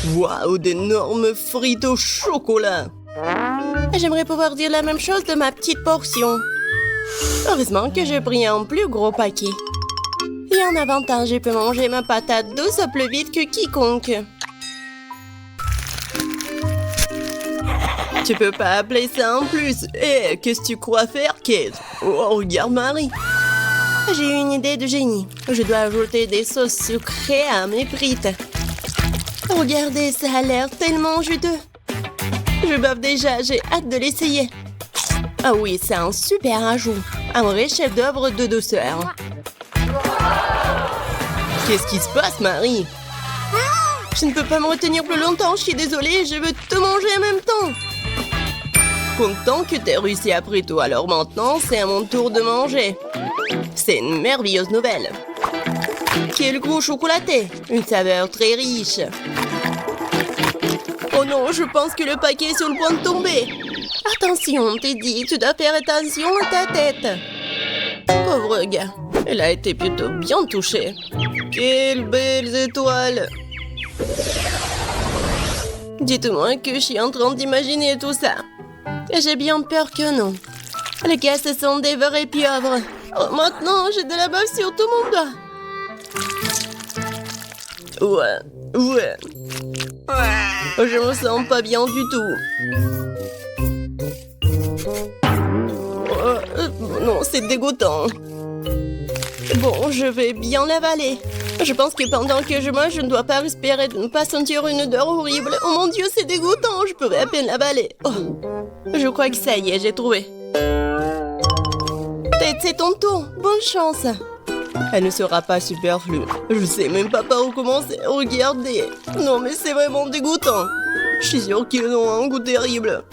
Waouh, d'énormes frites au chocolat. J'aimerais pouvoir dire la même chose de ma petite portion. Heureusement que j'ai pris un plus gros paquet. Et en avantage, je peux manger ma patate douce plus vite que quiconque. Tu peux pas appeler ça en plus. Eh, qu'est-ce que tu crois faire, Kate? Oh, regarde Marie. J'ai eu une idée de génie. Je dois ajouter des sauces sucrées à mes frites. Regardez, ça a l'air tellement juteux. Je bave déjà, j'ai hâte de l'essayer. Ah oui, c'est un super ajout. Un vrai chef-d'œuvre de douceur. Qu'est-ce qui se passe, Marie? Je ne peux pas me retenir plus longtemps, je suis désolée, je veux tout manger en même temps. Content que t'aies réussi après tout, alors maintenant, c'est à mon tour de manger. C'est une merveilleuse nouvelle. Quel goût chocolaté, une saveur très riche. Oh non, je pense que le paquet est sur le point de tomber. Attention, t'es dit, tu dois faire attention à ta tête. Pauvre gars, elle a été plutôt bien touchée. Quelles belles étoiles! Dites-moi que je suis en train d'imaginer tout ça. J'ai bien peur que non. Les gars, ce sont des vrais pieuvres. Oh, maintenant, j'ai de la bave sur tout mon doigt. Ouais. Je me sens pas bien du tout. Non, c'est dégoûtant. Bon, je vais bien l'avaler. Je pense que pendant que je mange, je ne dois pas respirer, de ne pas sentir une odeur horrible. Oh mon Dieu, c'est dégoûtant, je pourrais à peine l'avaler. Oh. Je crois que ça y est, j'ai trouvé. Tête, c'est ton tour. Bonne chance. Elle ne sera pas superflue. Je sais même pas par où commencer. Regardez. Non, mais c'est vraiment dégoûtant. Je suis sûre qu'ils ont un goût terrible.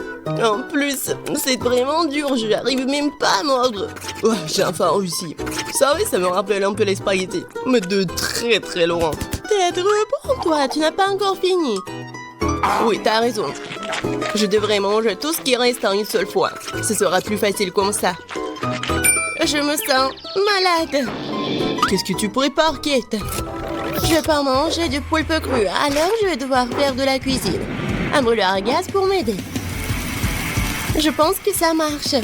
En plus, c'est vraiment dur. Je n'arrive même pas à mordre. Oh, j'ai enfin réussi. Ça, oui, ça me rappelle un peu les spaghettis. Mais de très très loin. Tête, reprends-toi. Tu n'as pas encore fini. Oui, t'as raison. Je devrais manger tout ce qui reste en une seule fois. Ce sera plus facile comme ça. Je me sens malade. Qu'est-ce que tu prépares, Kate? Je vais pas manger du poulpe cru, alors je vais devoir faire de la cuisine. Un brûleur à gaz pour m'aider. Je pense que ça marche.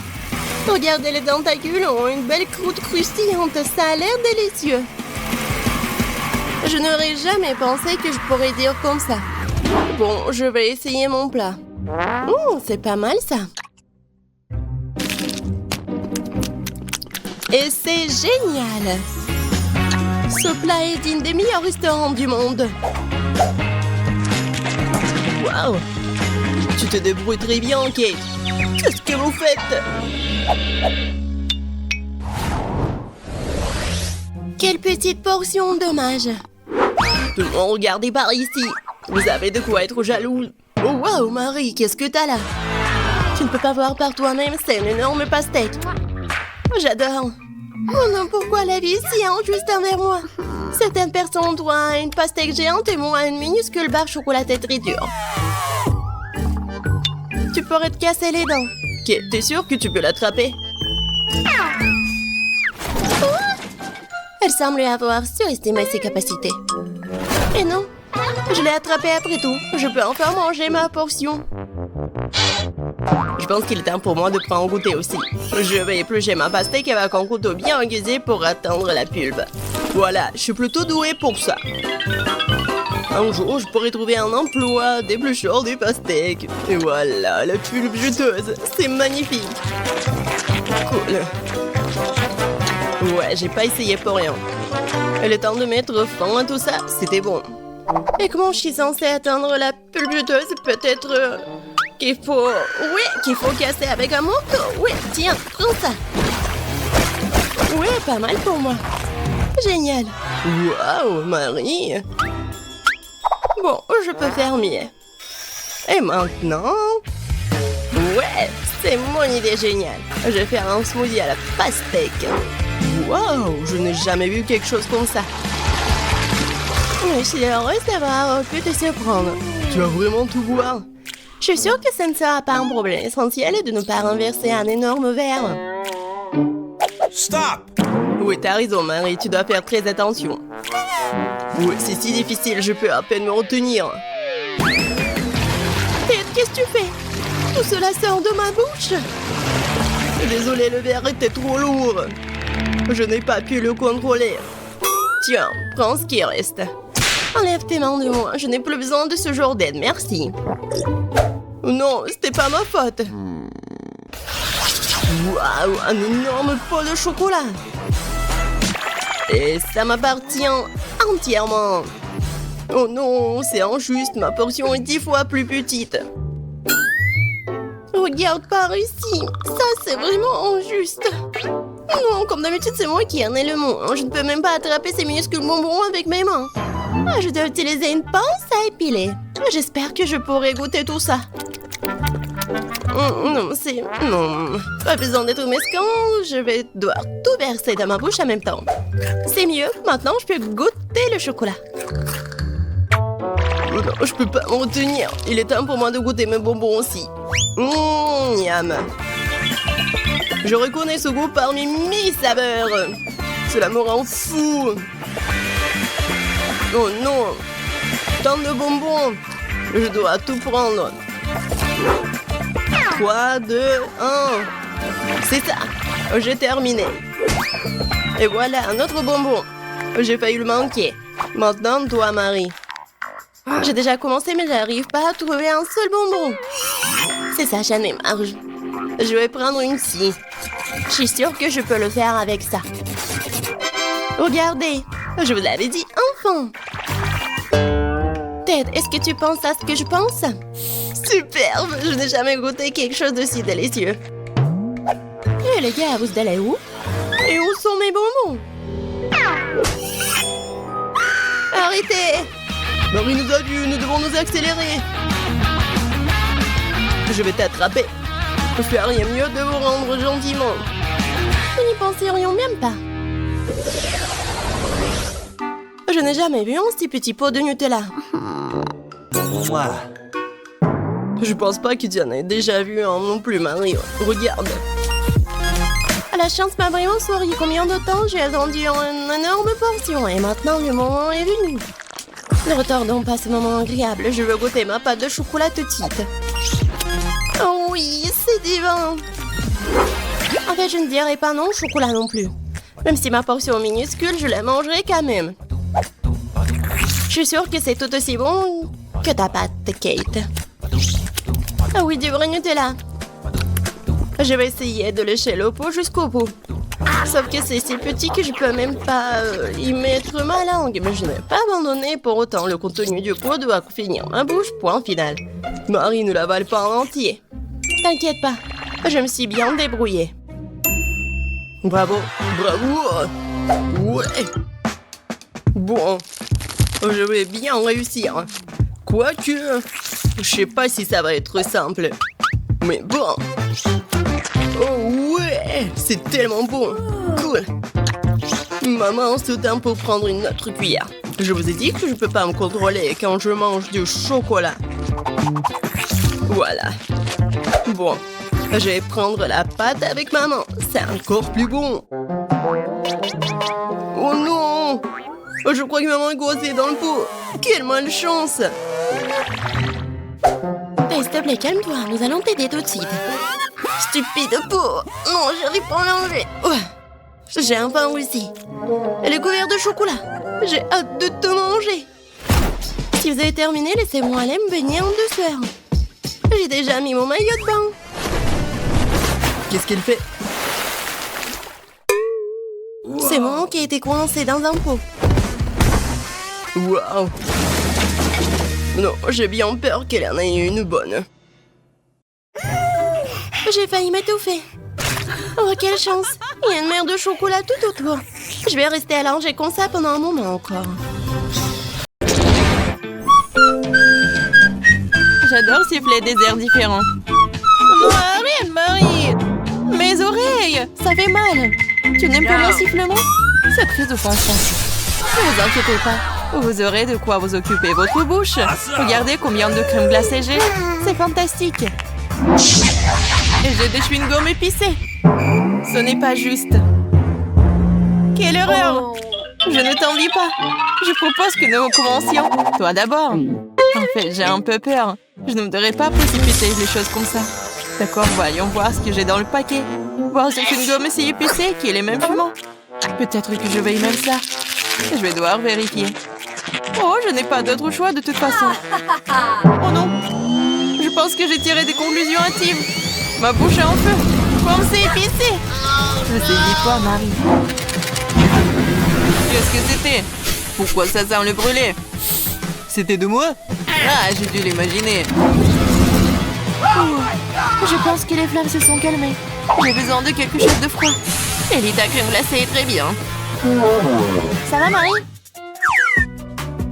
Regardez, les tentacules ont une belle croûte croustillante. Ça a l'air délicieux. Je n'aurais jamais pensé que je pourrais dire comme ça. Bon, je vais essayer mon plat. C'est pas mal ça. Et c'est génial! Ce plat est digne des meilleurs restaurants du monde. Waouh! Tu te débrouilles très bien, Kate. Qu'est-ce que vous faites? Quelle petite portion, dommage. Tout le monde, regardez par ici. Vous avez de quoi être jaloux. Oh, waouh, Marie, qu'est-ce que t'as là? Tu ne peux pas voir par toi-même, c'est une énorme pastèque. J'adore. Oh non, pourquoi la vie est si injuste envers moi? Certaines personnes ont une pastèque géante et moi une minuscule barre chocolatée très dure. Tu pourrais te casser les dents. Ok, t'es sûr que tu peux l'attraper? Elle semble avoir surestimé ses capacités. Et non, je l'ai attrapée après tout. Je peux enfin manger ma portion. Je pense qu'il est temps pour moi de prendre goûter aussi. Je vais éplucher ma pastèque avec un couteau bien aiguisé pour atteindre la pulpe. Voilà, je suis plutôt douée pour ça. Un jour, je pourrais trouver un emploi d'éplucheur des pastèques. Et voilà, la pulpe juteuse. C'est magnifique. Cool. Ouais, j'ai pas essayé pour rien. Et le temps de mettre fin à tout ça, c'était bon. Et comment je suis censée atteindre la pulpe juteuse? Peut-être qu'il faut... Oui, qu'il faut casser avec un manteau. Oui, tiens, prends ça. Oui, pas mal pour moi. Génial. Waouh, Marie. Bon, je peux faire mieux. Et maintenant... Ouais, c'est mon idée géniale. Je vais faire un smoothie à la pastèque. Waouh, je n'ai jamais vu quelque chose comme ça. Je suis heureuse d'avoir pu te surprendre. Tu vas vraiment tout boire? Je suis sûre que ce ne sera pas un problème. L'essentiel est de ne pas renverser un énorme verre. Stop! Oui, t'as raison, Marie. Tu dois faire très attention. Oui, c'est si difficile, je peux à peine me retenir. Ted, qu'est-ce que tu fais? Tout cela sort de ma bouche. Désolé, le verre était trop lourd. Je n'ai pas pu le contrôler. Tiens, prends ce qui reste. Enlève tes mains de moi. Je n'ai plus besoin de ce genre d'aide, merci. Non, c'était pas ma faute. Waouh, un énorme pot de chocolat. Et ça m'appartient entièrement. Oh non, c'est injuste, ma portion est 10 fois plus petite. Regarde par ici. Ça, c'est vraiment injuste. Non, comme d'habitude, c'est moi qui en ai le mot. Je ne peux même pas attraper ces minuscules bonbons avec mes mains. Je dois utiliser une pince à épiler. J'espère que je pourrai goûter tout ça. Non, Non, pas besoin d'être mesquin, je vais devoir tout verser dans ma bouche en même temps. C'est mieux, maintenant je peux goûter le chocolat. Non, je peux pas m'en retenir. Il est temps pour moi de goûter mes bonbons aussi. Miam. Je reconnais ce goût parmi mes saveurs. Cela me rend fou. Oh non. Tant de bonbons. Je dois tout prendre. 3, 2, 1. C'est ça. J'ai terminé. Et voilà, un autre bonbon. J'ai failli le manquer. Maintenant, toi, Marie. J'ai déjà commencé, mais j'arrive pas à trouver un seul bonbon. C'est ça, j'en ai marre. Je vais prendre une scie. Je suis sûre que je peux le faire avec ça. Regardez, je vous l'avais dit, enfin. Ted, est-ce que tu penses à ce que je pense? Superbe, je n'ai jamais goûté quelque chose de si délicieux. Et les gars, vous allez où? Et où sont mes bonbons? Arrêtez! Marie nous a vus, nous devons nous accélérer. Je vais t'attraper. Faire rien mieux de vous rendre gentiment. Nous n'y penserions même pas. Je n'ai jamais vu un si petit pot de Nutella. Je pense pas que tu en aies déjà vu un non plus, Marie. Regarde. La chance m'a vraiment souri. Combien de temps j'ai attendu une énorme portion et maintenant le moment est venu. Ne retardons pas ce moment agréable. Je veux goûter ma pâte de chocolat tout de suite. Oh oui, c'est divin. En fait, je ne dirais pas non au chocolat non plus. Même si ma portion est minuscule, je la mangerai quand même. Je suis sûre que c'est tout aussi bon que ta pâte, Kate. Ah oui, du vrai Nutella. Je vais essayer de lécher le pot jusqu'au bout. Sauf que c'est si petit que je peux même pas y mettre ma langue. Mais je n'ai pas abandonné pour autant. Le contenu du pot doit finir ma bouche, point final. Marie ne l'avale pas en entier. T'inquiète pas, je me suis bien débrouillée. Bravo, bravo. Ouais. Bon, je vais bien réussir. Quoique, je sais pas si ça va être simple. Mais bon. Oh ouais, c'est tellement bon. Cool. Maman se tient pour prendre une autre cuillère. Je vous ai dit que je peux pas me contrôler quand je mange du chocolat. Voilà. Bon, je vais prendre la pâte avec maman. C'est encore plus bon. Oh non! Je crois que maman est coincée dans le pot. Quelle malchance! Hey, s'il te plaît, calme-toi. Nous allons t'aider tout de suite. Stupide pot! Non, j'arrive pas à l'enlever. J'ai enfin réussi. Elle est couverte de chocolat. J'ai hâte de te manger. Si vous avez terminé, laissez-moi aller me baigner en douceur. J'ai déjà mis mon maillot de bain. Qu'est-ce qu'elle fait? C'est moi qui ai été coincé dans un pot. Waouh! Non, j'ai bien peur qu'elle en ait une bonne. J'ai failli m'étouffer. Oh, quelle chance! Il y a une mer de chocolat tout autour. Je vais rester allongée comme ça pendant un moment encore. J'adore siffler des airs différents. Non, arrête, Marie! Mes oreilles! Ça fait mal! Tu n'aimes pas mon sifflement? C'est très offensant. Ne vous inquiétez pas. Vous aurez de quoi vous occuper votre bouche. Regardez combien de crème glacée j'ai. C'est fantastique. Et j'ai des chewing-gums épicés. Ce n'est pas juste. Quelle horreur! Je ne t'envie pas. Je propose que nous commencions. Toi d'abord. En fait, j'ai un peu peur. Je ne devrais pas précipiter les choses comme ça. D'accord, voyons voir ce que j'ai dans le paquet. Voir si c'est une gomme si épicée qui est les mêmes fumants. Peut-être que je vais même ça. Je vais devoir vérifier. Oh, je n'ai pas d'autre choix de toute façon. Oh non. Je pense que j'ai tiré des conclusions hâtives. Ma bouche est en feu. Comme c'est épicé. Je sais ni quoi, Marie. Qu'est-ce que c'était? Pourquoi ça sent le brûlé? C'était de moi? Ah, j'ai dû l'imaginer. Je pense que les flammes se sont calmées. J'ai besoin de quelque chose de froid. Ellie, ta crème glacée est très bien. Ça va, Marie?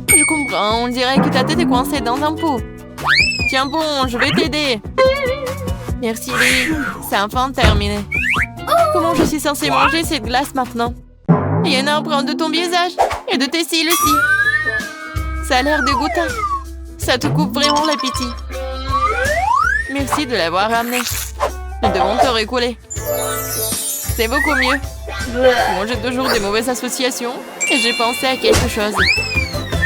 Je comprends, on dirait que ta tête est coincée dans un pot. Tiens bon, je vais t'aider. Merci, Ellie. C'est enfin terminé. Comment je suis censée manger cette glace maintenant? Il y en a empreinte de ton visage et de tes cils aussi. Ça a l'air dégoûtant. Ça te coupe vraiment l'appétit. Merci de l'avoir ramené. Nous devons te récouler. C'est beaucoup mieux. Bon, j'ai toujours des mauvaises associations et j'ai pensé à quelque chose.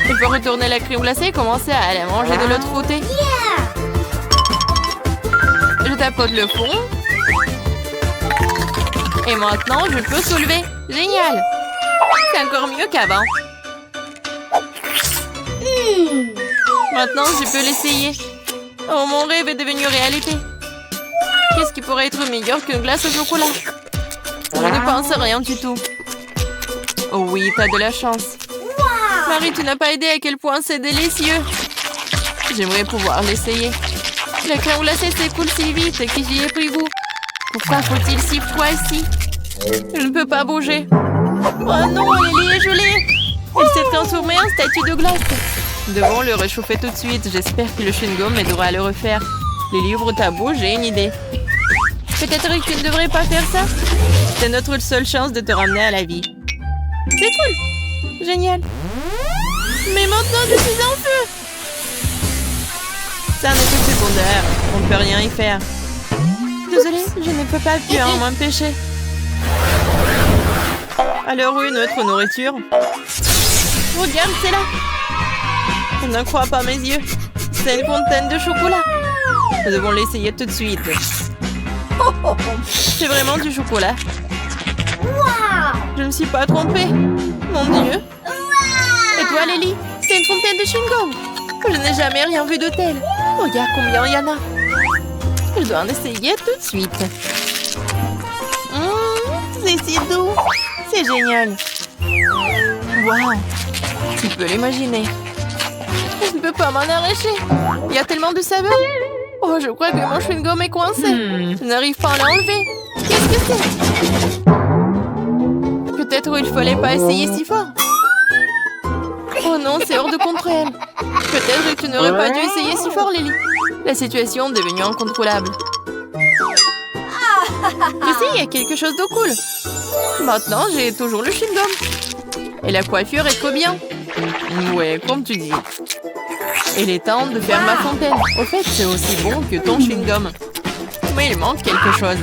Il faut retourner la crème glacée et commencer à la manger de l'autre côté. Je tapote le fond. Et maintenant, je peux soulever. Génial! C'est encore mieux qu'avant. Maintenant, je peux l'essayer. Oh, mon rêve est devenu réalité. Qu'est-ce qui pourrait être meilleur qu'une glace au chocolat? Je ne pense à rien du tout. Oh oui, t'as de la chance. Marie, tu n'as pas aidé à quel point c'est délicieux. J'aimerais pouvoir l'essayer. La crème glacée s'écoule si vite que j'y ai pris goût. Pourquoi faut-il si froid ici? Je ne peux pas bouger. Oh non, Ellie est gelée. Elle s'est transformée en statue de glace. Devons le réchauffer tout de suite. J'espère que le chewing-gum m'aidera à le refaire. Les livres tabous, j'ai une idée. Peut-être que tu ne devrais pas faire ça. C'est notre seule chance de te ramener à la vie. C'est cool. Génial. Mais maintenant, je suis en feu. C'est un effet secondaire. On ne peut rien y faire. Désolée, je ne peux pas plus m'empêcher. Alors où est notre nourriture? Regarde, c'est là. Je ne crois pas mes yeux. C'est une fontaine de chocolat. Nous devons l'essayer tout de suite. C'est vraiment du chocolat. Je ne me suis pas trompée. Mon Dieu. Et toi, Lily? C'est une fontaine de chewing-gum. Je n'ai jamais rien vu de tel. Regarde combien il y en a. Je dois en essayer tout de suite. C'est si doux. C'est génial. Waouh. Tu peux l'imaginer. Je ne peux pas m'en arracher. Il y a tellement de saveur. Oh, je crois que mon chewing-gum est coincé. Je n'arrive pas à l'enlever. Qu'est-ce que c'est? Peut-être il fallait pas essayer si fort. Oh non, c'est hors de contrôle. Peut-être que tu n'aurais pas dû essayer si fort, Lily. La situation est devenue incontrôlable. Ici, il y a quelque chose de cool. Maintenant, j'ai toujours le chewing-gum. Et la coiffure est trop bien. Ouais, comme tu dis. Il est temps de faire ma fontaine. Au fait, c'est aussi bon que ton chewing-gum. Mais il manque quelque chose.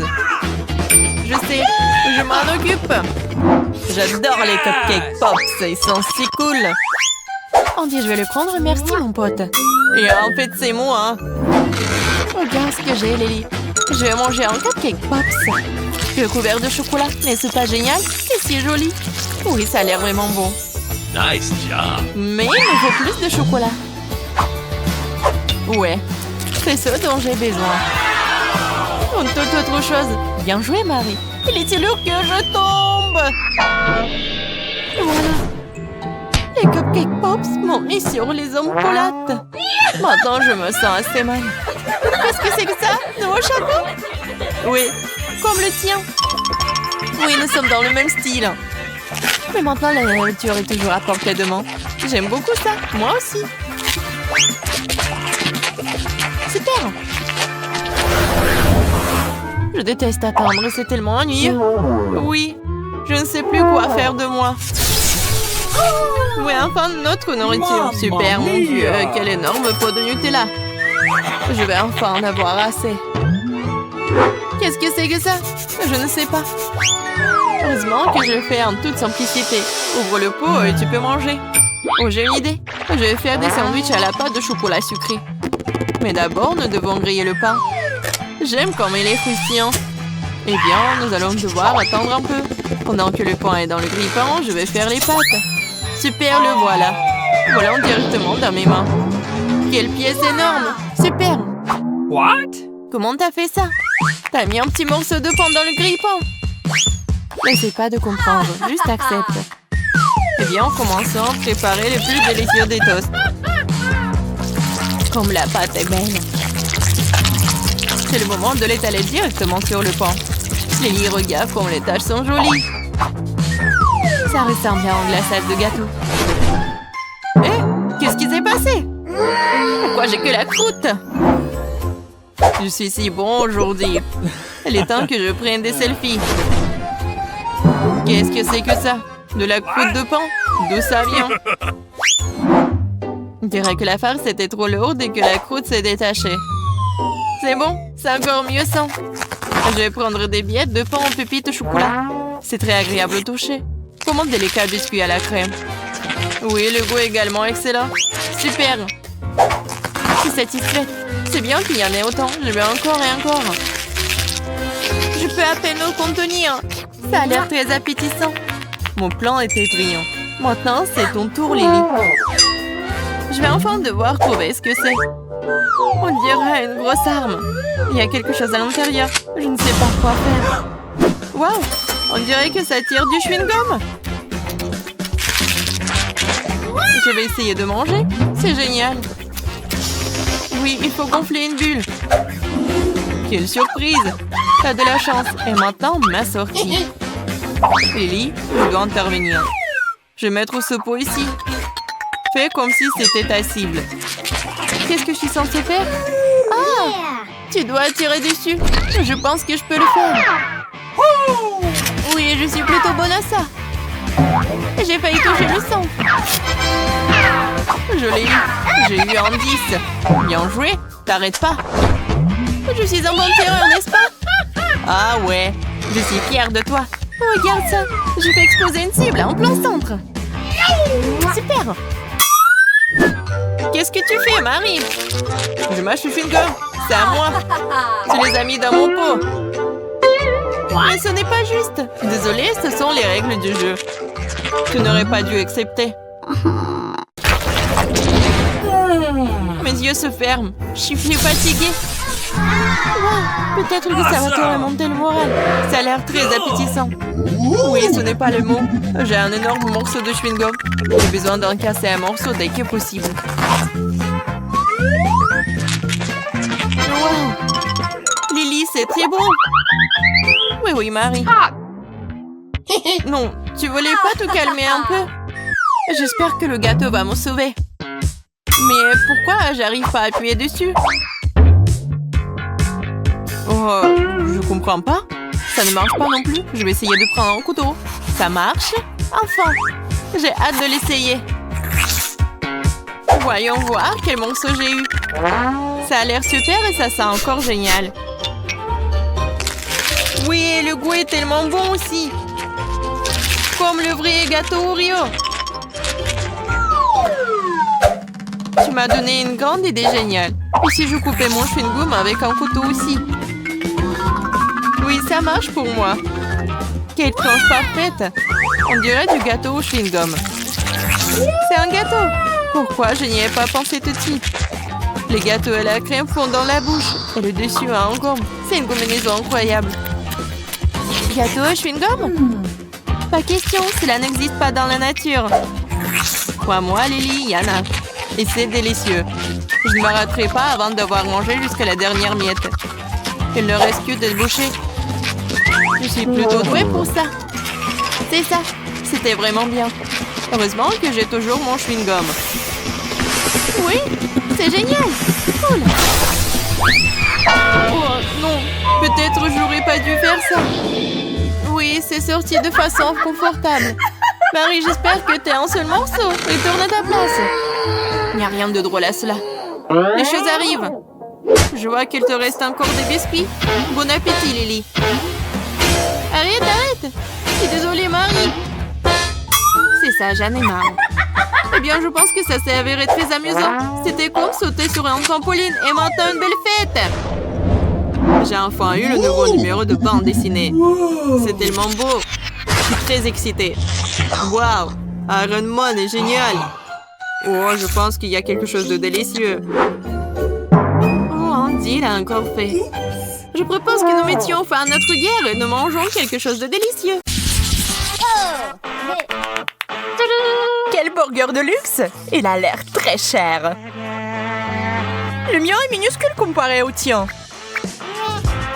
Je sais, je m'en occupe. J'adore les cupcakes pops, ils sont si cool. Andy, je vais le prendre, merci mon pote. Et en fait, c'est moi. Regarde ce que j'ai, Lily. Je vais manger un cupcake pops. Recouvert de chocolat, mais c'est pas génial? C'est si joli. Oui, ça a l'air vraiment bon. Nice job. Mais il me faut plus de chocolat. Ouais, c'est ce dont j'ai besoin. Une toute autre chose. Bien joué, Marie. Il est lourd que je tombe. Voilà. Les cupcake pops m'ont mis sur les omoplates. Maintenant, je me sens assez mal. Qu'est-ce que c'est que ça? Nouveau chapeau? Oui, comme le tien. Oui, nous sommes dans le même style. Mais maintenant, la nourriture est toujours à portée de main. J'aime beaucoup ça. Moi aussi. Super. Je déteste attendre, c'est tellement ennuyeux. Oui, je ne sais plus quoi faire de moi. Oui, enfin, notre nourriture. Super, mon Dieu, quel énorme pot de Nutella. Je vais enfin en avoir assez. Qu'est-ce que c'est que ça? Je ne sais pas. Heureusement que je le fais en toute simplicité. Ouvre le pot et tu peux manger. Oh, j'ai une idée. Je vais faire des sandwichs à la pâte de chocolat sucré. Mais d'abord, nous devons griller le pain. J'aime comme il est croustillant. Eh bien, nous allons devoir attendre un peu. Pendant que le pain est dans le grille-pain, je vais faire les pâtes. Super, le voilà. Voilà directement dans mes mains. Quelle pièce énorme! Super! What? Comment t'as fait ça? T'as mis un petit morceau de pain dans le grille-pain. N'essaie pas de comprendre, juste accepte. Eh bien, commençons à préparer les plus délicieux des toasts. Comme la pâte est belle. C'est le moment de l'étaler directement sur le pain. Lily, regarde comme les taches sont jolies. Ça ressemble à un glaçage de gâteau. Eh, qu'est-ce qui s'est passé? Pourquoi j'ai que la croûte? Je suis si bon aujourd'hui. Il est temps que je prenne des selfies. Qu'est-ce que c'est que ça? De la croûte de pain? D'où ça vient? On dirait que la farce était trop lourde et que la croûte s'est détachée. C'est bon, c'est encore mieux sans. Je vais prendre des billettes de pain en pépites au chocolat. C'est très agréable au toucher. Comme un délicat biscuit à la crème. Oui, le goût est également excellent. Super. Je suis satisfaite. C'est bien qu'il y en ait autant. Je veux encore et encore. Je peux à peine le contenir. Ça a l'air très appétissant. Mon plan était brillant. Maintenant, c'est ton tour, Lily. Je vais enfin devoir trouver ce que c'est. On dirait une grosse arme. Il y a quelque chose à l'intérieur. Je ne sais pas quoi faire. Waouh! On dirait que ça tire du chewing-gum. Je vais essayer de manger. C'est génial. Oui, il faut gonfler une bulle. Quelle surprise! T'as de la chance. Et maintenant, ma sortie. Lily, je dois intervenir. Je vais mettre ce pot ici. Fais comme si c'était ta cible. Qu'est-ce que je suis censée faire? Ah! Tu dois tirer dessus. Je pense que je peux le faire. Oui, je suis plutôt bonne à ça. J'ai failli toucher le sang. Je l'ai eu. J'ai eu un 10. Bien joué. T'arrêtes pas. Je suis un bon tireur, n'est-ce pas? Ah ouais. Je suis fière de toi. Regarde ça. Je fais exploser une cible en plein centre. Super. Qu'est-ce que tu fais, Marie? Je mâche le chewing-gum. C'est à moi. Tu les as mis dans mon pot. Mais ce n'est pas juste. Désolée, ce sont les règles du jeu. Tu n'aurais pas dû accepter. Mes yeux se ferment. Je suis fatiguée. Wow, peut-être que ça va te remonter le moral. Ça a l'air très appétissant. Oui, ce n'est pas le mot. J'ai un énorme morceau de chewing-gum. J'ai besoin d'en casser un morceau dès que possible. Wow. Lily, c'est très bon. Oui, oui, Marie. Non, tu voulais pas te calmer un peu? J'espère que le gâteau va me sauver. Mais pourquoi j'arrive pas à appuyer dessus? Oh, je comprends pas. Ça ne marche pas non plus. Je vais essayer de prendre un couteau. Ça marche? Enfin! J'ai hâte de l'essayer. Voyons voir quel morceau j'ai eu. Ça a l'air super et ça sent encore génial. Oui, le goût est tellement bon aussi. Comme le vrai gâteau Oreo. Tu m'as donné une grande idée géniale. Et si je coupais mon chewing-gum avec un couteau aussi? Oui, ça marche pour moi. Quelle tranche parfaite. On dirait du gâteau au chewing-gum. C'est un gâteau. Pourquoi je n'y ai pas pensé tout de suite? Les gâteaux à la crème fondent dans la bouche. Et le dessus a un gomme. C'est une combinaison incroyable. Gâteau au chewing-gum? Pas question, cela n'existe pas dans la nature. Crois-moi, Lily, il y en a. Et c'est délicieux. Je ne m'arrêterai pas avant d'avoir mangé jusqu'à la dernière miette. Il ne reste que de boucher. Je suis plutôt douée pour ça. C'est ça. C'était vraiment bien. Heureusement que j'ai toujours mon chewing-gum. Oui, c'est génial. Cool. Oh non, peut-être j'aurais pas dû faire ça. Oui, c'est sorti de façon confortable. Marie, j'espère que t'es un seul morceau. Retourne à ta place. Il n'y a rien de drôle à cela. Les choses arrivent. Je vois qu'il te reste encore des biscuits. Bon appétit, Lily. Arrête, arrête. Je suis désolée, Marie. C'est ça, j'en ai marre. Eh bien, je pense que ça s'est avéré très amusant. C'était comme sauter sur un trampoline et maintenant une belle fête. J'ai enfin eu le nouveau numéro de bande dessinée. C'est tellement beau. Je suis très excitée. Waouh, Iron Man est génial. Oh, je pense qu'il y a quelque chose de délicieux. Oh, Andy l'a encore fait. Je propose que nous mettions fin à notre guerre et nous mangeons quelque chose de délicieux. Quel burger de luxe! Il a l'air très cher. Le mien est minuscule comparé au tien.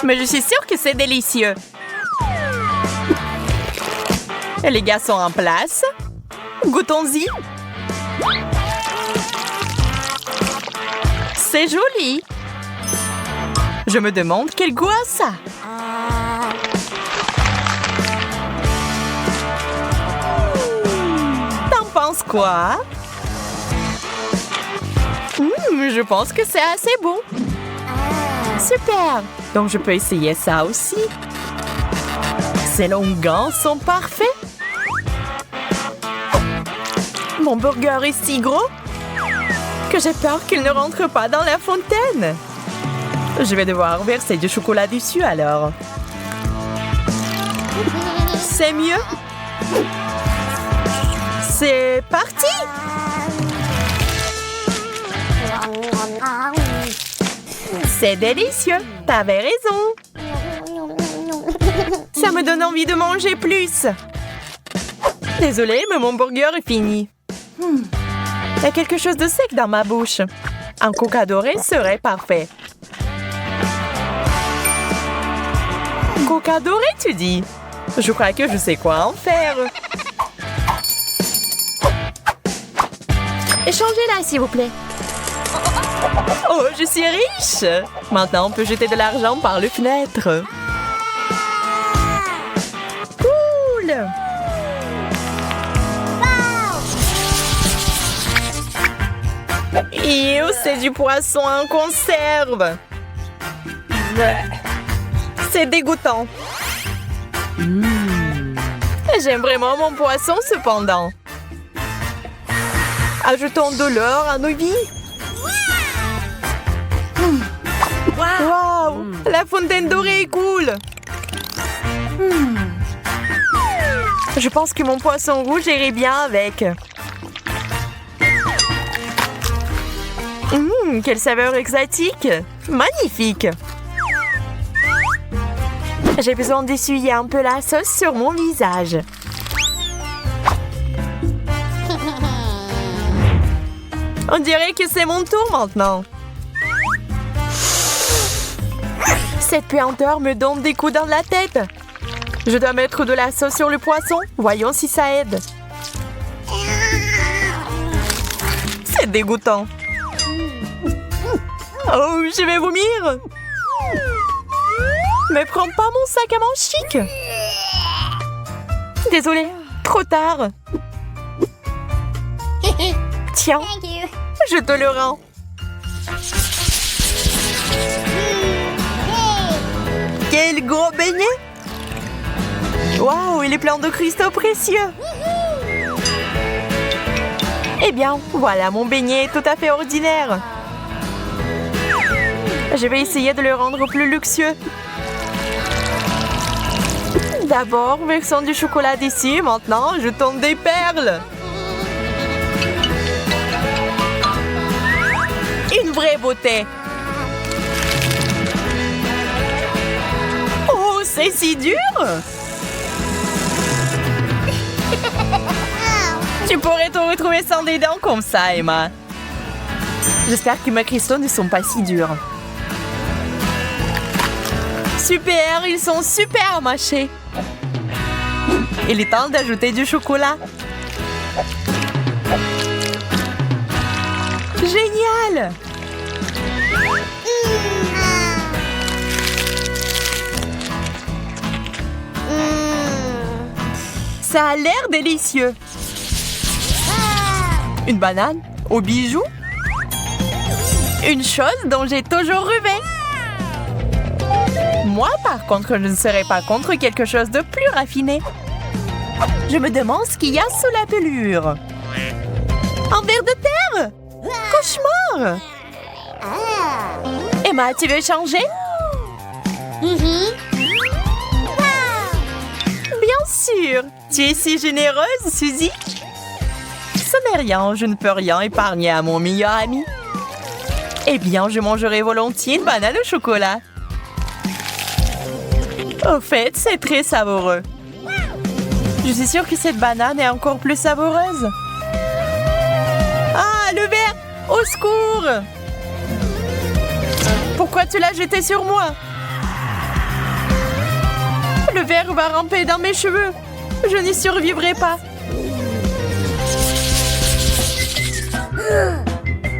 Mais je suis sûre que c'est délicieux. Et les gars sont en place. Goûtons-y. C'est joli. Je me demande quel goût a ça. T'en penses quoi? Je pense que c'est assez bon. Super. Donc je peux essayer ça aussi. Ces longueurs sont parfaits. Mon burger est si gros que j'ai peur qu'il ne rentre pas dans la fontaine. Je vais devoir verser du chocolat dessus alors. C'est mieux. C'est parti. C'est délicieux. T'avais raison. Ça me donne envie de manger plus. Désolée, mais mon burger est fini. Il y a quelque chose de sec dans ma bouche. Un coca doré serait parfait. Coca doré, tu dis? Je crois que je sais quoi en faire. Échangez-la, s'il vous plaît. Oh, je suis riche! Maintenant, on peut jeter de l'argent par les fenêtres. Cool! Ew, c'est du poisson en conserve. C'est dégoûtant. J'aime vraiment mon poisson cependant. Ajoutons de l'or à nos vies. Wow! La fontaine dorée est cool. Je pense que mon poisson rouge irait bien avec. Quelle saveur exotique! Magnifique! J'ai besoin d'essuyer un peu la sauce sur mon visage. On dirait que c'est mon tour maintenant. Cette puanteur me donne des coups dans la tête. Je dois mettre de la sauce sur le poisson. Voyons si ça aide. C'est dégoûtant. Oh, je vais vomir. Mais prends pas mon sac à main chic. Désolée, trop tard. Tiens, je te le rends. Quel gros beignet! Waouh, il est plein de cristaux précieux. Eh bien, voilà, mon beignet est tout à fait ordinaire. Je vais essayer de le rendre plus luxueux. D'abord, versons du chocolat dessus. Maintenant, jetons des perles. Une vraie beauté. Oh, c'est si dur. Tu pourrais te retrouver sans des dents comme ça, Emma. J'espère que mes cristaux ne sont pas si durs. Super, ils sont super mâchés. Il est temps d'ajouter du chocolat. Génial! Ça a l'air délicieux. Une banane aux bijoux. Une chose dont j'ai toujours rêvé. Moi, par contre, je ne serais pas contre quelque chose de plus raffiné. Je me demande ce qu'il y a sous la pelure. Un ver de terre! Cauchemar! Emma, tu veux changer? Bien sûr! Tu es si généreuse, Suzy! Ce n'est rien, je ne peux rien épargner à mon meilleur ami. Eh bien, je mangerai volontiers une banane au chocolat. Au fait, c'est très savoureux. Je suis sûre que cette banane est encore plus savoureuse. Ah, le verre! Au secours! Pourquoi tu l'as jeté sur moi? Le verre va ramper dans mes cheveux. Je n'y survivrai pas.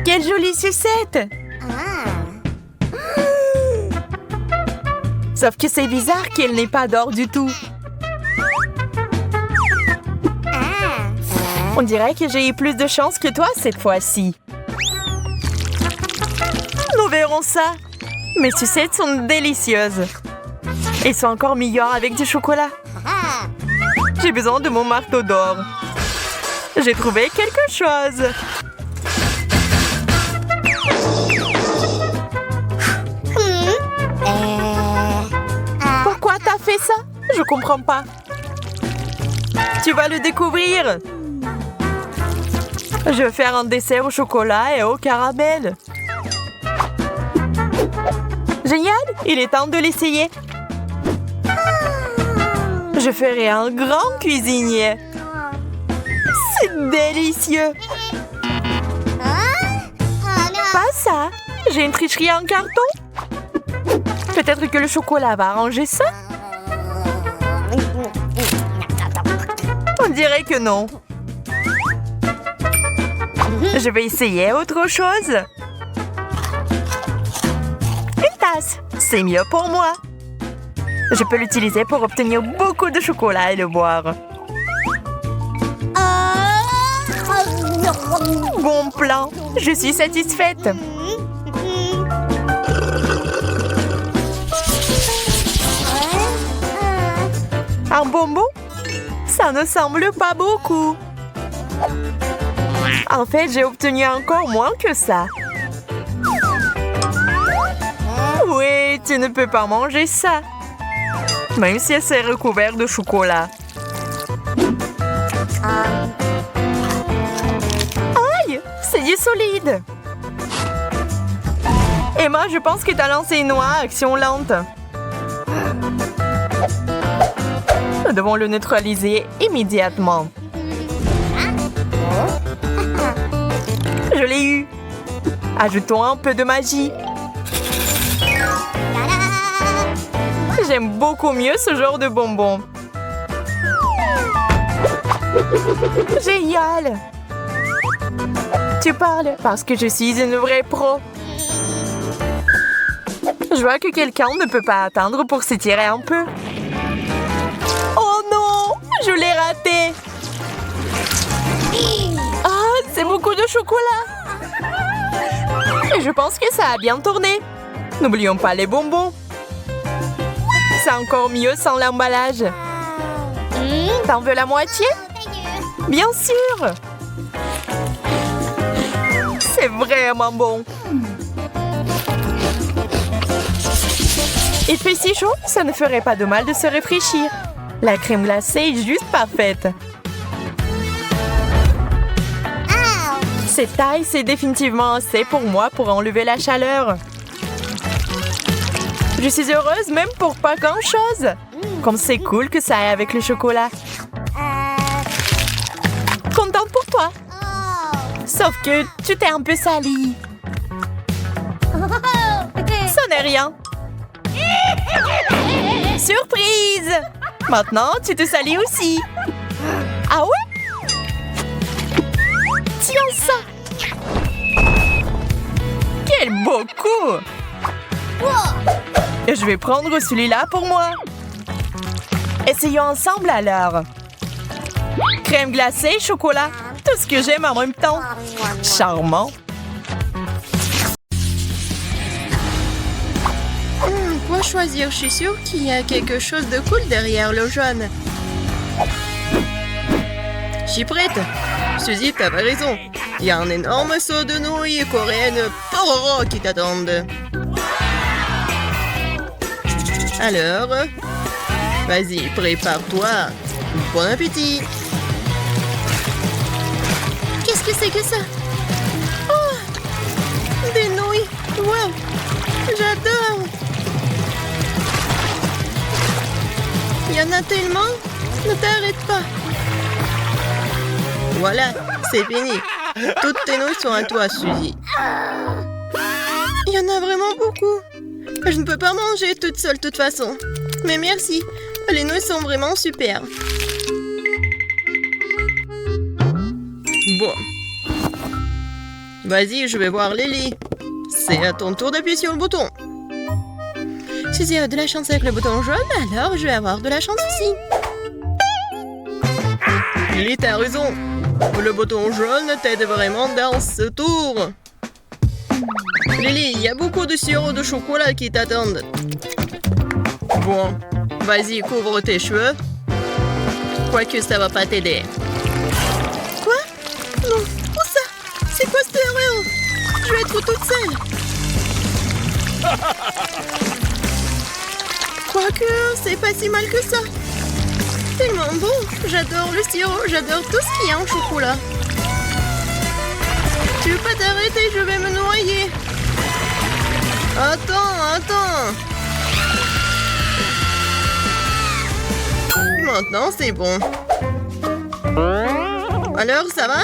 Quelle jolie sucette! Sauf que c'est bizarre qu'elle n'ait pas d'or du tout. On dirait que j'ai eu plus de chance que toi cette fois-ci. Nous verrons ça. Mes sucettes sont délicieuses. Elles sont encore meilleures avec du chocolat. J'ai besoin de mon marteau d'or. J'ai trouvé quelque chose. Pourquoi t'as fait ça? Je comprends pas. Tu vas le découvrir. Je vais faire un dessert au chocolat et au caramel. Génial! Il est temps de l'essayer. Je ferai un grand cuisinier. C'est délicieux. Pas ça. J'ai une tricherie en carton. Peut-être que le chocolat va arranger ça. On dirait que non. Je vais essayer autre chose. Une tasse, c'est mieux pour moi. Je peux l'utiliser pour obtenir beaucoup de chocolat et le boire. Bon plan, je suis satisfaite. Un bonbon? Ça ne semble pas beaucoup. En fait, j'ai obtenu encore moins que ça. Oui, tu ne peux pas manger ça. Même si c'est recouvert de chocolat. Aïe! C'est du solide! Emma, je pense que t'as lancé une noix à action lente. Nous devons le neutraliser immédiatement. Je l'ai eu. Ajoutons un peu de magie. J'aime beaucoup mieux ce genre de bonbons. Génial! Tu parles parce que je suis une vraie pro. Je vois que quelqu'un ne peut pas attendre pour s'étirer un peu. Oh non! Je l'ai raté! Ah, c'est beaucoup de chocolat! Et je pense que ça a bien tourné. N'oublions pas les bonbons. C'est encore mieux sans l'emballage. T'en veux la moitié? Bien sûr! C'est vraiment bon. Il fait si chaud, ça ne ferait pas de mal de se rafraîchir. La crème glacée est juste parfaite. Cette taille, c'est définitivement assez pour moi pour enlever la chaleur. Je suis heureuse même pour pas grand-chose. Comme c'est cool que ça aille avec le chocolat. Contente pour toi. Sauf que tu t'es un peu salie. Ça n'est rien. Surprise! Maintenant, tu te salis aussi. Ah ouais? Tiens ça! Quel beau coup! Je vais prendre celui-là pour moi. Essayons ensemble alors. Crème glacée, chocolat. Tout ce que j'aime en même temps. Charmant. Quoi choisir? Je suis sûre qu'il y a quelque chose de cool derrière le jaune. Je suis prête. Suzy, t'avais raison. Il y a un énorme seau de nouilles coréennes pororo qui t'attendent. Alors, vas-y, prépare-toi. Bon appétit. Qu'est-ce que c'est que ça? Oh! Des nouilles! Wow! J'adore! Il y en a tellement! Ne t'arrête pas! Voilà, c'est fini. Toutes tes nouilles sont à toi, Suzy. Il y en a vraiment beaucoup! Je ne peux pas manger toute seule de toute façon. Mais merci, les nouilles sont vraiment super. Bon. Vas-y, je vais voir Lily. C'est à ton tour d'appuyer sur le bouton. Suzy a de la chance avec le bouton jaune, alors je vais avoir de la chance aussi. Lily, t'as raison. Le bouton jaune t'aide vraiment dans ce tour. Lily, il y a beaucoup de sirop de chocolat qui t'attendent. Bon, vas-y, couvre tes cheveux. Quoique ça va pas t'aider. Quoi? Non, où ça? C'est quoi cette erreur? Je vais être toute seule. Quoique, c'est pas si mal que ça. Tellement bon. J'adore le sirop, j'adore tout ce qu'il y a en chocolat. Tu veux pas t'arrêter, je vais me noyer. Attends. Maintenant, c'est bon. Alors, ça va?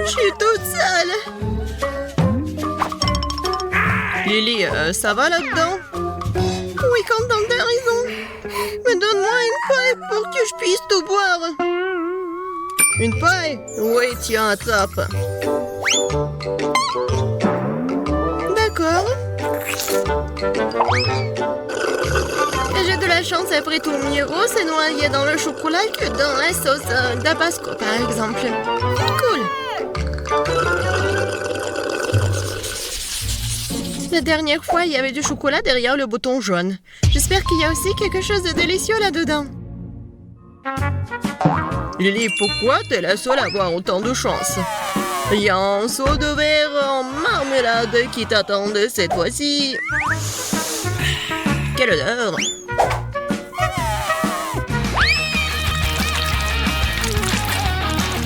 Je suis toute seule. Lily, ça va là-dedans? Oui, Quentin, t'as raison. Mais donne-moi une paille pour que je puisse tout boire. Une paille? Oui, tiens, attrape. D'accord. J'ai de la chance après tout. Miro s'est noyé dans le chocolat que dans la sauce Tabasco, par exemple. Cool. La dernière fois, il y avait du chocolat derrière le bouton jaune. J'espère qu'il y a aussi quelque chose de délicieux là-dedans. Lily, pourquoi t'es la seule à avoir autant de chance? Il y a un seau de verre en marmelade qui t'attendait cette fois-ci. Quelle odeur!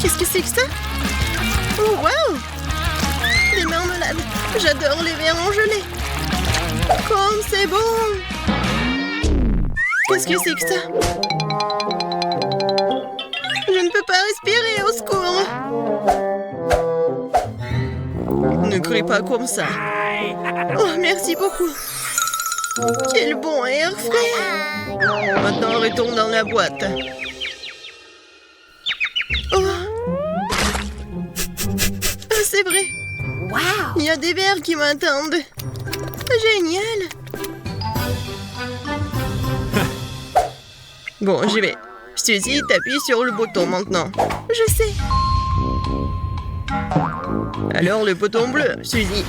Qu'est-ce que c'est que ça? Oh, wow! Les marmelades! J'adore les verres en gelée! Comme c'est bon! Qu'est-ce que c'est que ça? Je ne peux pas respirer, au secours! Ne crie pas comme ça. Oh, merci beaucoup! Quel bon air frais! Maintenant, retourne dans la boîte. Oh. Ah, c'est vrai! Wow! Il y a des verres qui m'attendent! Génial! Bon, j'y vais. Suzy, t'appuies sur le bouton maintenant. Je sais! Alors, le bouton bleu, Suzy.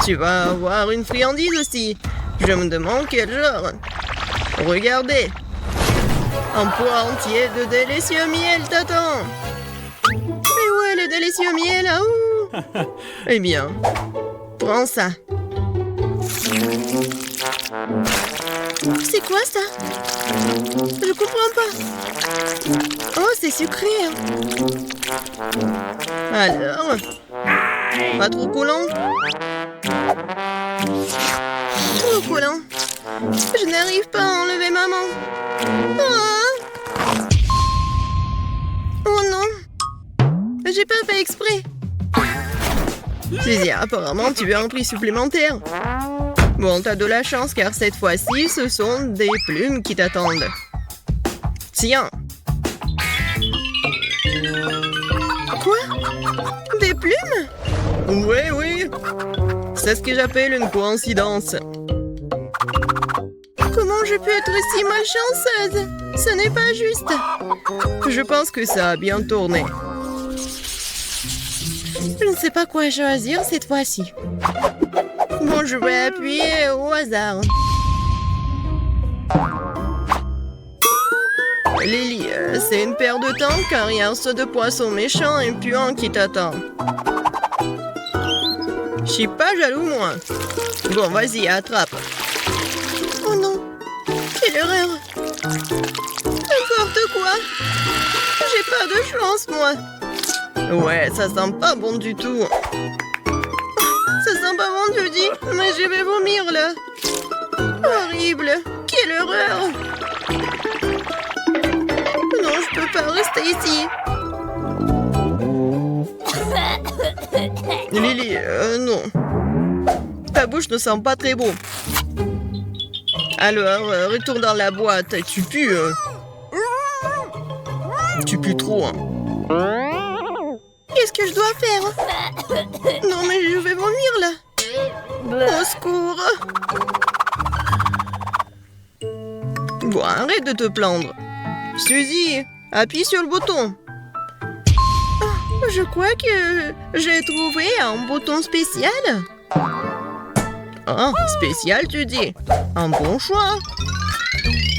Tu vas avoir une friandise aussi. Je me demande quel genre. Regardez. Un poids entier de délicieux miel t'attend. Mais ouais, le délicieux miel, ah ouh! Eh bien, prends ça. C'est quoi ça? Je comprends pas. Oh, c'est sucré. Alors, pas trop coulant? Trop collant. Je n'arrive pas à enlever maman. Ah! Oh non! J'ai pas fait exprès. Suzy, apparemment, tu as un prix supplémentaire. Bon, t'as de la chance car cette fois-ci, ce sont des plumes qui t'attendent. Tiens. Quoi? Des plumes? Oui. C'est ce que j'appelle une coïncidence. Comment je peux être si malchanceuse? Ce n'est pas juste. Je pense que ça a bien tourné. Je ne sais pas quoi choisir cette fois-ci. Bon, je vais appuyer au hasard. Lily, c'est une paire de temps car il y a un seau de poisson méchant et puant qui t'attend. Je suis pas jaloux, moi. Bon, vas-y, attrape. Oh non, quelle erreur. N'importe quoi. J'ai pas de chance, moi. Ouais, ça sent pas bon du tout. Ça sent pas bon, tu dis, mais je vais vomir, là. Horrible. Quelle horreur. Non, je peux pas rester ici. Lily, non. Ta bouche ne sent pas très bon. Alors, retourne dans la boîte. Tu pues. Tu pues trop. Hein. Qu'est-ce que je dois faire? Non, mais je vais vomir, là. Au secours. Bon, arrête de te plaindre. Suzy, appuie sur le bouton. Je crois que j'ai trouvé un bouton spécial. Ah, spécial, tu dis? Un bon choix.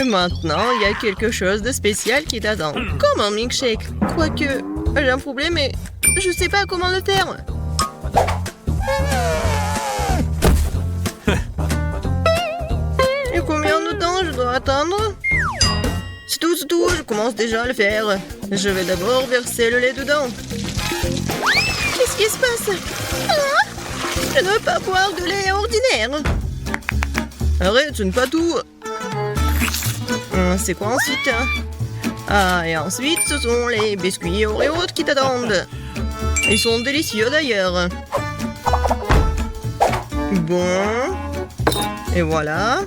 Maintenant, il y a quelque chose de spécial qui t'attend. Comme un milkshake. Quoique, j'ai un problème et je sais pas comment le faire. Et combien de temps je dois attendre? C'est tout, je commence déjà à le faire. Je vais d'abord verser le lait dedans. Qu'est-ce qui se passe? Ah, je ne veux pas boire de lait ordinaire. Arrête, ce n'est pas tout. C'est quoi ensuite? Ah, et ensuite, ce sont les biscuits Oreo qui t'attendent. Ils sont délicieux d'ailleurs. Bon. Et voilà.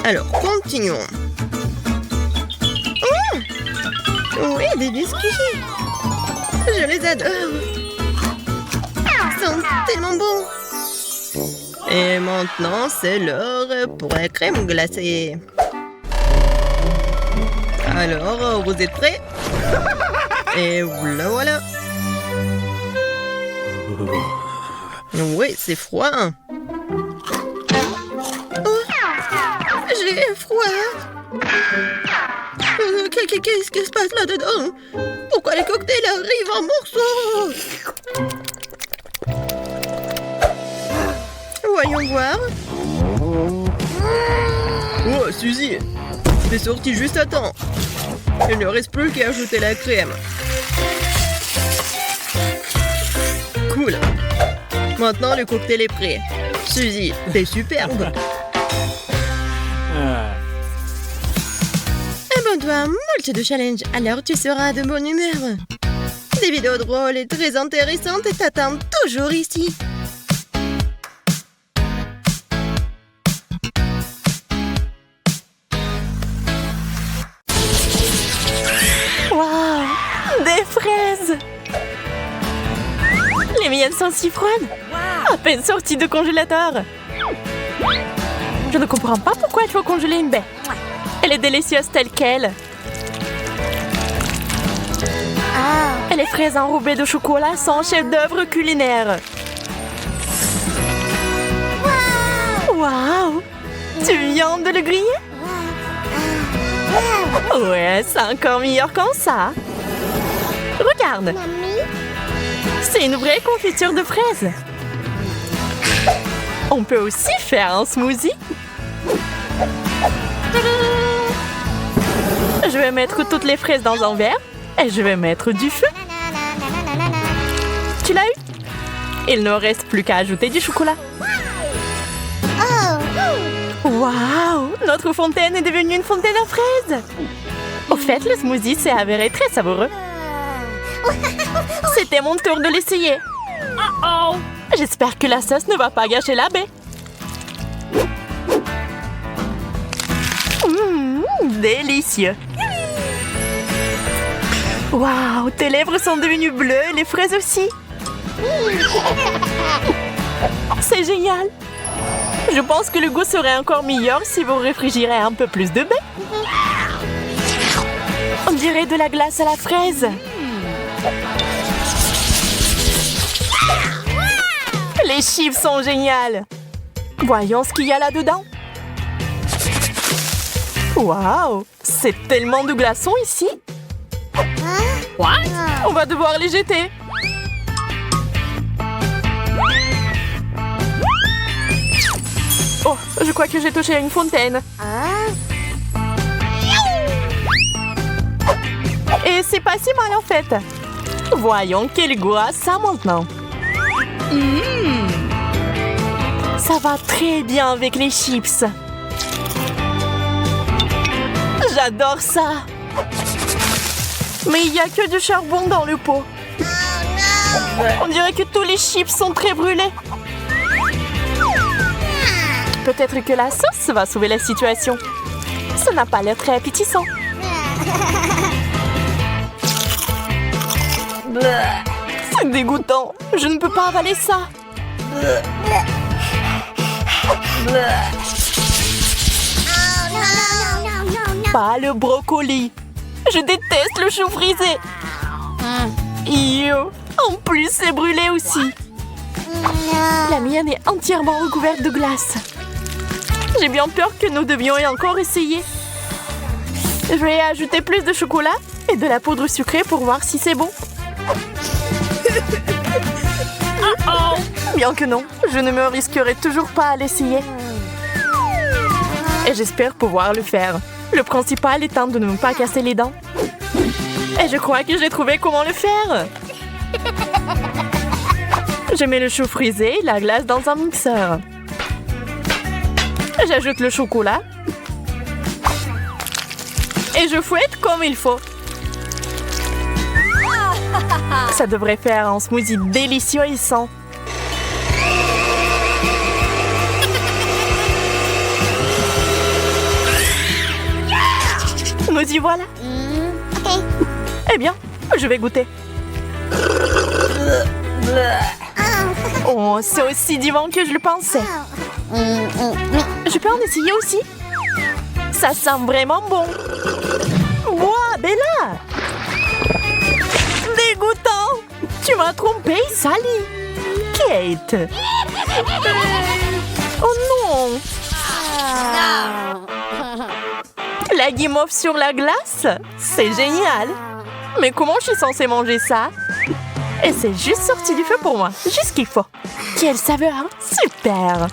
Alors, continuons. Oh! Oui, des biscuits. Je les adore. Ils sont tellement bons. Et maintenant, c'est l'heure pour la crème glacée. Alors, vous êtes prêts? Et voilà. Oui, c'est froid. J'ai froid. Qu'est-ce qui se passe là-dedans? Pourquoi les cocktails arrivent en morceaux? Voyons voir. Oh, Suzy, t'es sortie juste à temps. Il ne reste plus qu'à ajouter la crème. Cool. Maintenant, le cocktail est prêt. Suzy, t'es superbe. Abonne-toi à moult de challenges, alors tu seras de bonne humeur. Des vidéos drôles et très intéressantes t'attendent toujours ici. Waouh! Des fraises! Les miennes sont si froides! À peine sorties de congélateur! Je ne comprends pas pourquoi il faut congeler une baie. Elle est délicieuse telle qu'elle. Et les fraises enrobées de chocolat sont un chef-d'œuvre culinaire. Waouh! Tu viens de le griller? Ouais, c'est encore meilleur comme ça. Regarde. C'est une vraie confiture de fraises. On peut aussi faire un smoothie. Je vais mettre toutes les fraises dans un verre et je vais mettre du feu. Tu l'as eu? Il ne reste plus qu'à ajouter du chocolat. Waouh! Notre fontaine est devenue une fontaine à fraises. Au fait, le smoothie s'est avéré très savoureux. C'était mon tour de l'essayer. J'espère que la sauce ne va pas gâcher la baie. Délicieux. Waouh, tes lèvres sont devenues bleues et les fraises aussi. C'est génial. Je pense que le goût serait encore meilleur si vous réfrigérez un peu plus de baie. On dirait de la glace à la fraise. Les chips sont géniales. Voyons ce qu'il y a là-dedans. Waouh! C'est tellement de glaçons ici! What? On va devoir les jeter! Oh, je crois que j'ai touché à une fontaine. Et c'est pas si mal en fait. Voyons quel goût a ça maintenant. Ça va très bien avec les chips. J'adore ça. Mais il n'y a que du charbon dans le pot. On dirait que tous les chips sont très brûlés. Peut-être que la sauce va sauver la situation. Ça n'a pas l'air très appétissant. C'est dégoûtant. Je ne peux pas avaler ça. Pas le brocoli. Je déteste le chou frisé. Yo. En plus, c'est brûlé aussi. La mienne est entièrement recouverte de glace. J'ai bien peur que nous devions encore essayer. Je vais ajouter plus de chocolat et de la poudre sucrée pour voir si c'est bon. Bien que non, je ne me risquerai toujours pas à l'essayer. Et j'espère pouvoir le faire. Le principal étant de ne pas casser les dents. Et je crois que j'ai trouvé comment le faire. Je mets le chou frisé et la glace dans un mixeur. J'ajoute le chocolat. Et je fouette comme il faut. Ça devrait faire un smoothie délicieux et sain. Nous y voilà. Eh bien, je vais goûter. Oh, c'est aussi divin que je le pensais. Je peux en essayer aussi? Ça sent vraiment bon. Ouah, Bella! Dégoûtant! Tu m'as trompé, Sally! Kate! Oh non! La guimauve sur la glace? C'est génial! Mais comment je suis censée manger ça? Et c'est juste sorti du feu pour moi, juste ce qu'il faut. Quelle saveur! Super!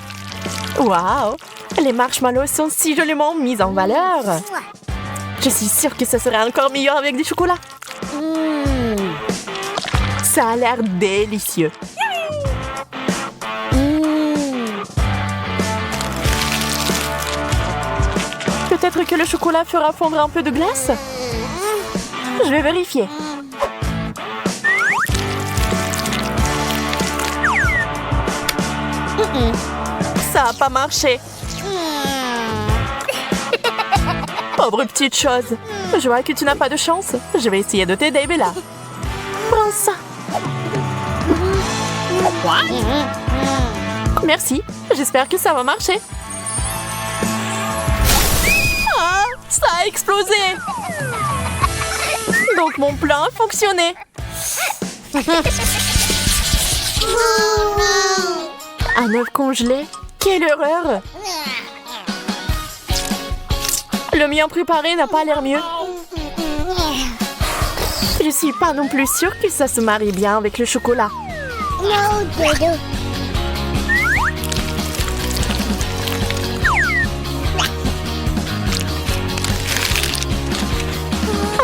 Waouh! Les marshmallows sont si joliment mis en valeur. Je suis sûre que ce serait encore meilleur avec du chocolat. Ça a l'air délicieux. Peut-être que le chocolat fera fondre un peu de glace? Je vais vérifier. Ça n'a pas marché. Pauvre petite chose. Je vois que tu n'as pas de chance. Je vais essayer de t'aider, Bella. Prends ça. Merci. J'espère que ça va marcher. Ah, ça a explosé. Donc mon plan a fonctionné. Un œuf congelé? Quelle horreur! Le mien préparé n'a pas l'air mieux. Je suis pas non plus sûre que ça se marie bien avec le chocolat.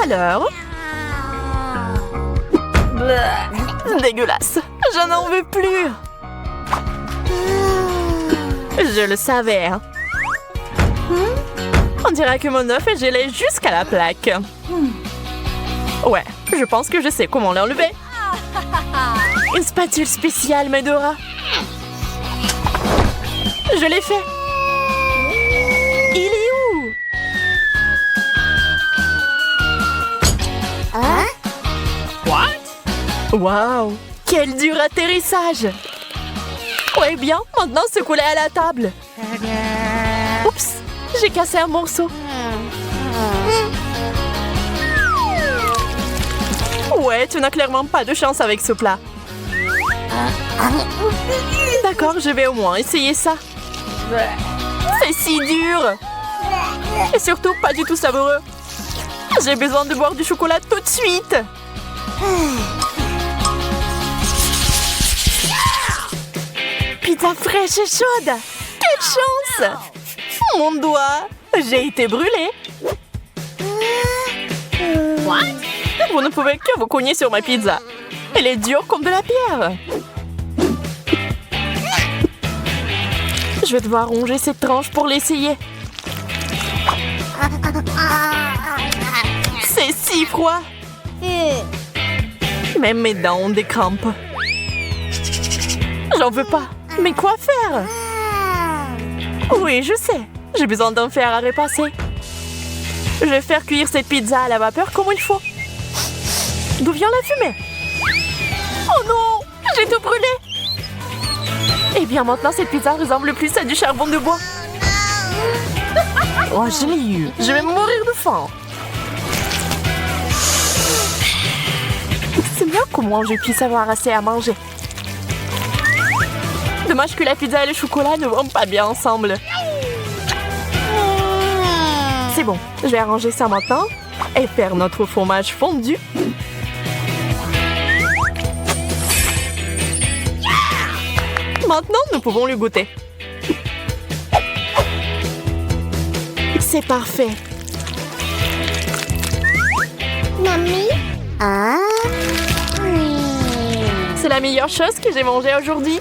Alors? Dégueulasse! Je n'en veux plus! Je le savais. On dirait que mon œuf est gelé jusqu'à la plaque. Ouais, je pense que je sais comment l'enlever. Une spatule spéciale m'aidera. Je l'ai fait. Il est où? What? Waouh! Quel dur atterrissage! Ouais, bien, maintenant secoue-les à la table. Oups, j'ai cassé un morceau. Ouais, tu n'as clairement pas de chance avec ce plat. D'accord, je vais au moins essayer ça. C'est si dur. Et surtout, pas du tout savoureux. J'ai besoin de boire du chocolat tout de suite. Pizza fraîche et chaude. Quelle chance! Mon doigt! J'ai été brûlée. Vous ne pouvez que vous cogner sur ma pizza. Elle est dure comme de la pierre. Je vais devoir ronger cette tranche pour l'essayer. C'est si froid. Même mes dents ont des crampes. J'en veux pas. Mais quoi faire? Oui, je sais. J'ai besoin d'un fer à repasser. Je vais faire cuire cette pizza à la vapeur comme il faut. D'où vient la fumée? Oh non! J'ai tout brûlé! Eh bien, maintenant, cette pizza ressemble plus à du charbon de bois. Oh, je l'ai eu. Je vais mourir de faim. C'est bien comment je puisse avoir assez à manger. Dommage que la pizza et le chocolat ne vont pas bien ensemble. C'est bon, je vais arranger ça maintenant et faire notre fromage fondu. Maintenant, nous pouvons le goûter. C'est parfait. Mamie? C'est la meilleure chose que j'ai mangée aujourd'hui.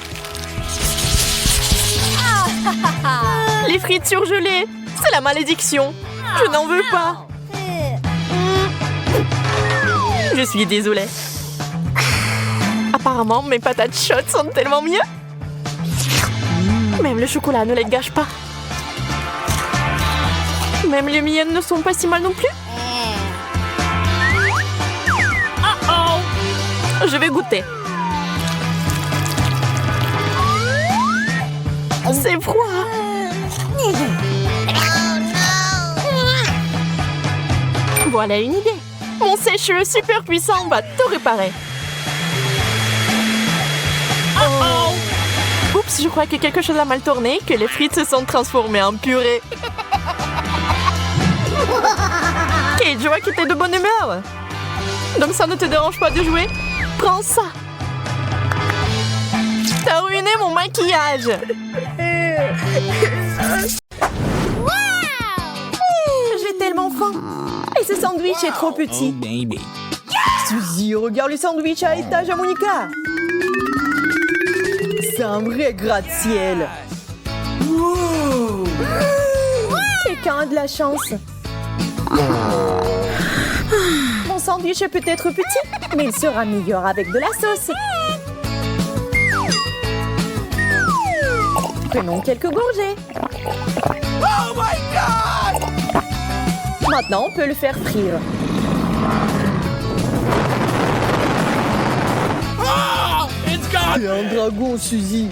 Les frites surgelées, c'est la malédiction. Je n'en veux pas. Je suis désolée. Apparemment, mes patates chaudes sont tellement mieux. Même le chocolat ne les gâche pas. Même les miennes ne sont pas si mal non plus. Je vais goûter. C'est froid. Voilà une idée. Mon sèche-cheveux super puissant va tout réparer. Oups, je crois que quelque chose a mal tourné, que les frites se sont transformées en purée. Kate, je vois que t'es de bonne humeur. Donc ça ne te dérange pas de jouer? Prends ça. T'as ruiné mon maquillage. J'ai tellement faim. Et ce sandwich est trop petit. Oh, baby. Suzy, regarde le sandwich à étage à Monica. C'est un vrai gratte-ciel. Wow. Quelqu'un a de la chance. Mon sandwich est peut-être petit, mais il sera meilleur avec de la sauce. Prenons quelques gorgées. Oh my God! Maintenant, on peut le faire frire. Oh, it's gone! T'es un dragon, Suzy.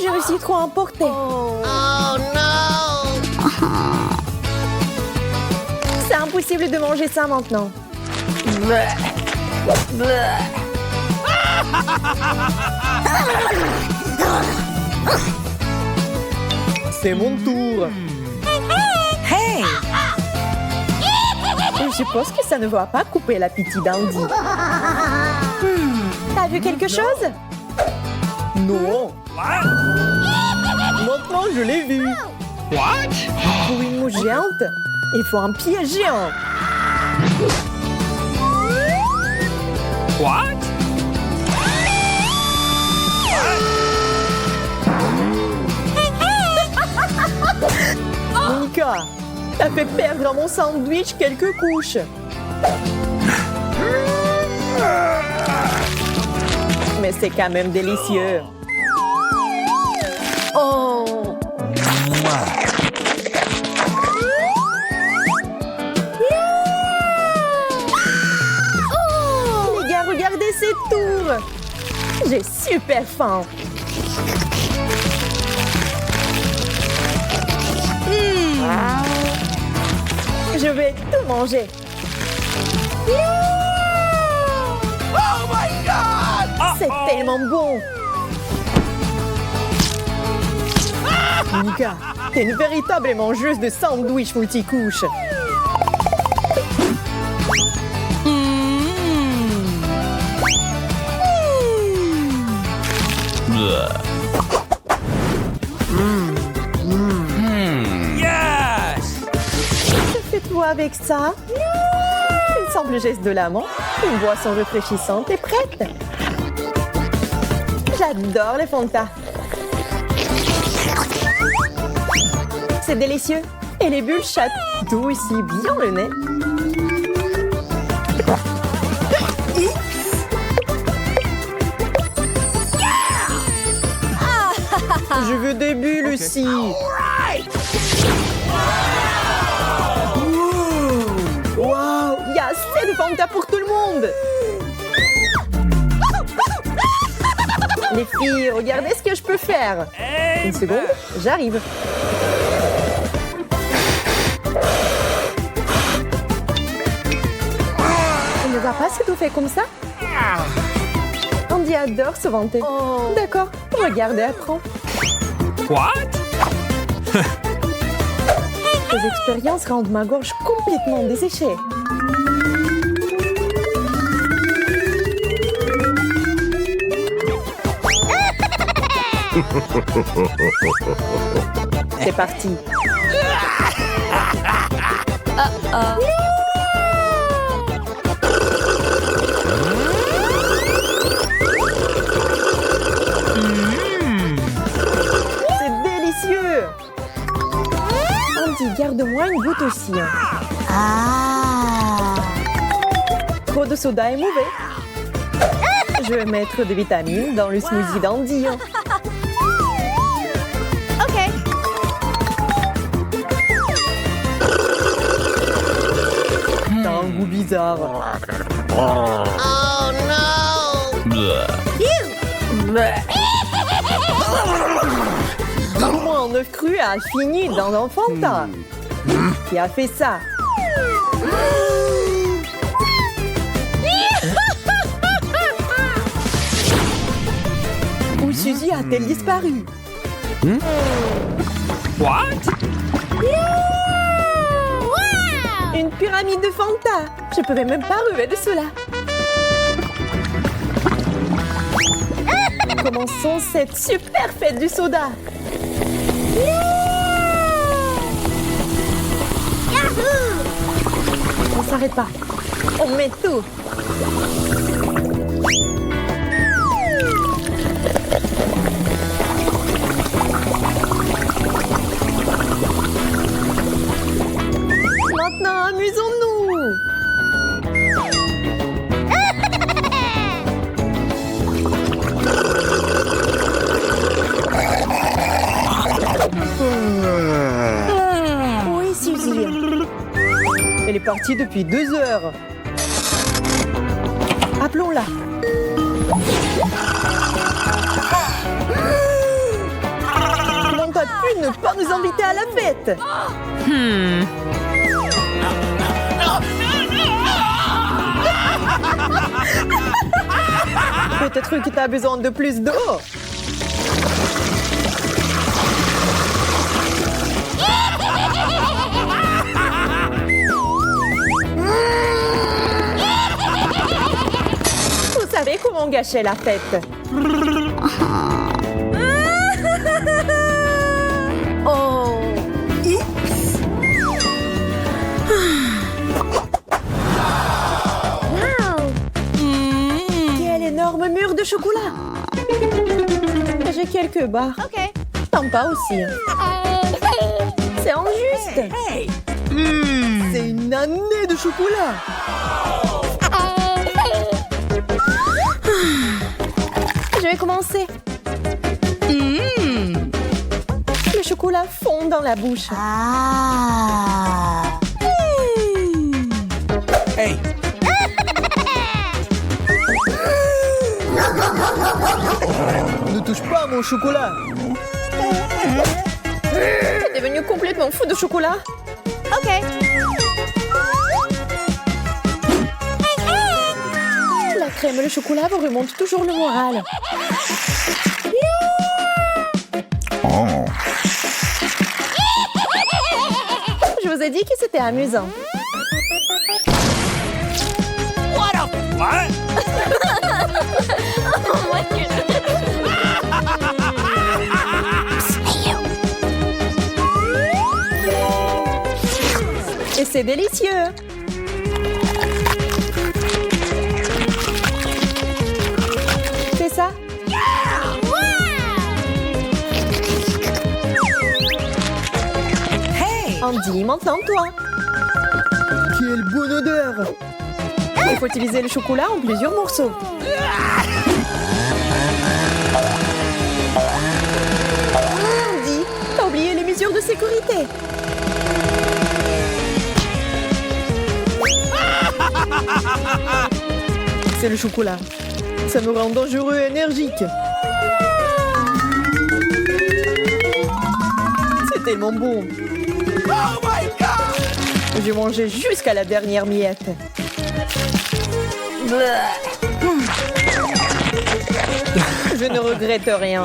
J'ai réussi trop à emporter. Oh no! C'est impossible de manger ça maintenant. C'est mon tour. Hey! Je pense que ça ne va pas couper l'appétit d'Andy. T'as vu quelque chose? Non. Maintenant, je l'ai vu. What? Pour une mouche géante, il faut un pied géant. What? Monica, t'as fait perdre à mon sandwich quelques couches. Mais c'est quand même délicieux. Oh! Les gars, regardez ces tours! J'ai super faim. Je vais tout manger. Oh my God! C'est tellement bon. Monica, T'es une véritable mangeuse de sandwich multicouches. Yes! Que fais-toi avec ça? Une simple geste de la main, une boisson rafraîchissante est prête. J'adore les Fanta. C'est délicieux. Et les bulles chatouillent aussi bien le nez. Je veux des bulles aussi. Wow, il y a assez de Fanta pour tout le monde. Les filles, regardez ce que je peux faire. Une seconde, j'arrive. On ne va pas se tout fait comme ça? Andy adore se vanter. D'accord, regardez, apprends. What? Ces expériences rendent ma gorge complètement desséchée. C'est parti. C'est délicieux. Andy, garde-moi une goutte aussi. Trop de soda est mauvais. Je vais mettre des vitamines dans le smoothie d'Andy. T'as un goût bizarre. Oh no! Comment un œuf cru a fini dans un Fanta? Qui a fait ça? Où Suzy a-t-elle disparu? What? Une pyramide de Fanta. Je pouvais même pas rêver de cela. Commençons cette super fête du soda. On s'arrête pas. On met tout. Maintenant, amusons-nous. Oui, Suzy. Elle est partie depuis 2 heures. Appelons-la. Comment t'as pu ne pas nous inviter à la fête? Peut-être que t'as besoin de plus d'eau. Vous savez comment gâcher la fête? Oh! Quel énorme mur de chocolat! J'ai quelques barres. T'en pas aussi. C'est injuste! C'est une année de chocolat! Je vais commencer. Le chocolat fond dans la bouche. Hey! Ne touche pas à mon chocolat. T'es devenu complètement fou de chocolat. La crème et le chocolat vous remontent toujours le moral. t'ai dit que c'était amusant. What? Et c'est délicieux. C'est ça? Andy, maintenant toi. Quelle bonne odeur! Il faut utiliser le chocolat en plusieurs morceaux. Andy, t'as oublié les mesures de sécurité. C'est le chocolat. Ça me rend dangereux et énergique. C'est tellement bon. Oh my God! J'ai mangé jusqu'à la dernière miette. Je ne regrette rien.